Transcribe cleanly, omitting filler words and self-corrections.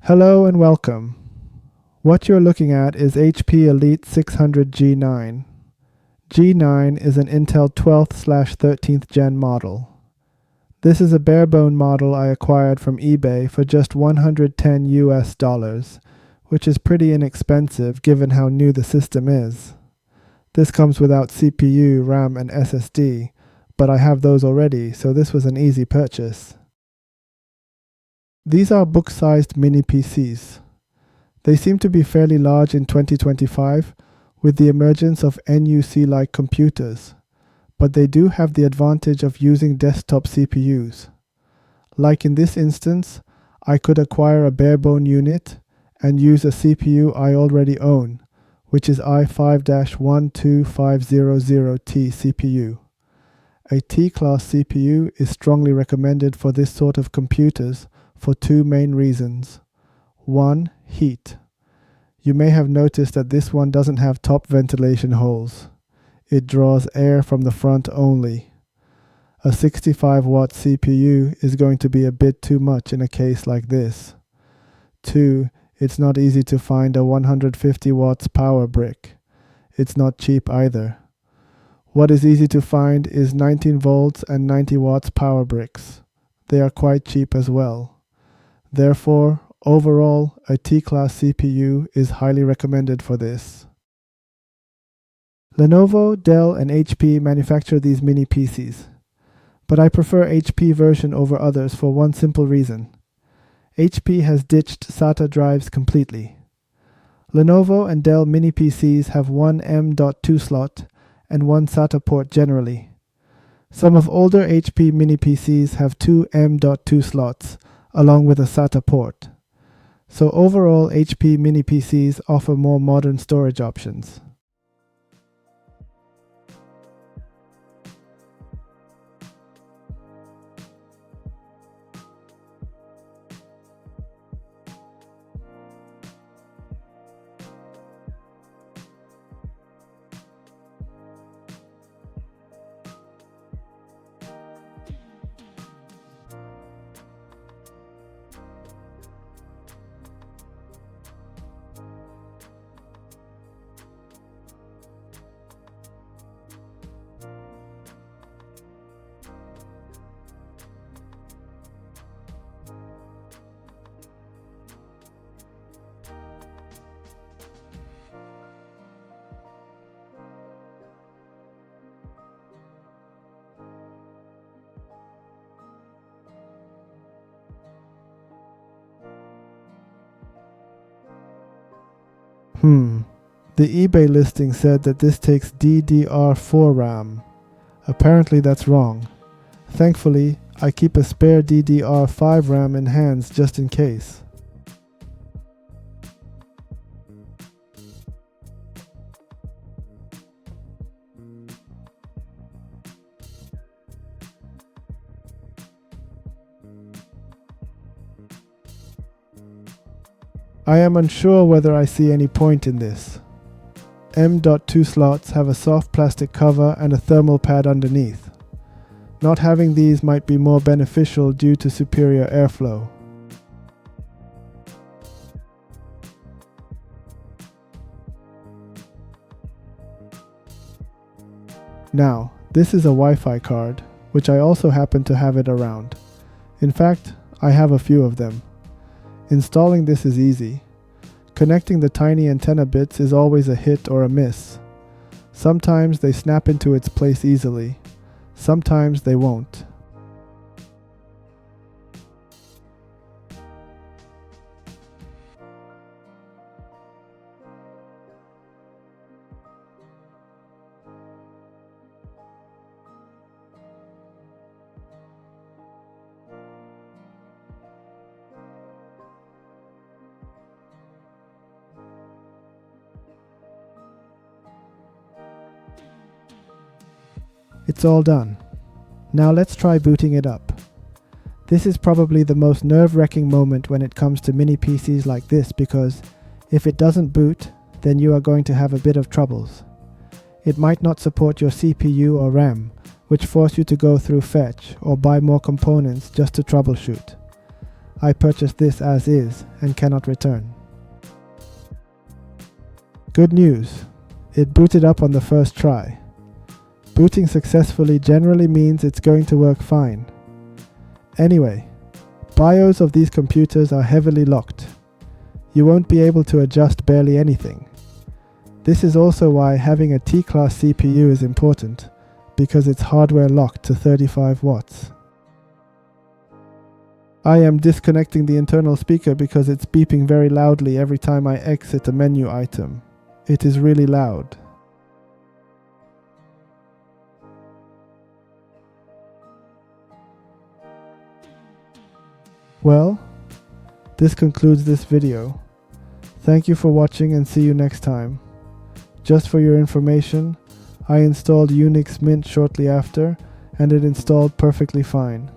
Hello and welcome. What you're looking at is HP Elite 600 G9. G9 is an Intel 12th/13th gen model. This is a barebone model I acquired from eBay for just $110, which is pretty inexpensive given how new the system is. This comes without CPU, RAM, and SSD, but I have those already, so this was an easy purchase. These are book-sized mini PCs. They seem to be fairly large in 2025 with the emergence of NUC-like computers, but they do have the advantage of using desktop CPUs. Like in this instance, I could acquire a barebone unit and use a CPU I already own, which is i5-12500T CPU. A T-class CPU is strongly recommended for this sort of computers for two main reasons. One, heat. You may have noticed that this one doesn't have top ventilation holes. It draws air from the front only. A 65-watt CPU is going to be a bit too much in a case like this. Two, it's not easy to find a 150 watts power brick. It's not cheap either. What is easy to find is 19 volts and 90 watts power bricks. They are quite cheap as well. Therefore, overall, a T-class CPU is highly recommended for this. Lenovo, Dell, and HP manufacture these mini PCs, but I prefer HP version over others for one simple reason. HP has ditched SATA drives completely. Lenovo and Dell mini PCs have one M.2 slot and one SATA port generally. Some of older HP mini PCs have two M.2 slots, along with a SATA port. So overall, HP mini PCs offer more modern storage options. The eBay listing said that this takes DDR4 RAM. Apparently that's wrong. Thankfully, I keep a spare DDR5 RAM in hands just in case. I am unsure whether I see any point in this. M.2 slots have a soft plastic cover and a thermal pad underneath. Not having these might be more beneficial due to superior airflow. Now, this is a Wi-Fi card, which I also happen to have it around. In fact, I have a few of them. Installing this is easy. Connecting the tiny antenna bits is always a hit or a miss. Sometimes they snap into its place easily. Sometimes they won't. It's all done. Now let's try booting it up. This is probably the most nerve-wracking moment when it comes to mini PCs like this because if it doesn't boot, then you are going to have a bit of troubles. It might not support your CPU or RAM, which force you to go through fetch or buy more components just to troubleshoot. I purchased this as is and cannot return. Good news! It booted up on the first try. Booting successfully generally means it's going to work fine. Anyway, BIOS of these computers are heavily locked. You won't be able to adjust barely anything. This is also why having a T-class CPU is important, because it's hardware locked to 35 watts. I am disconnecting the internal speaker because it's beeping very loudly every time I exit a menu item. It is really loud. Well, this concludes this video. Thank you for watching and see you next time. Just for your information, I installed Unix Mint shortly after, and it installed perfectly fine.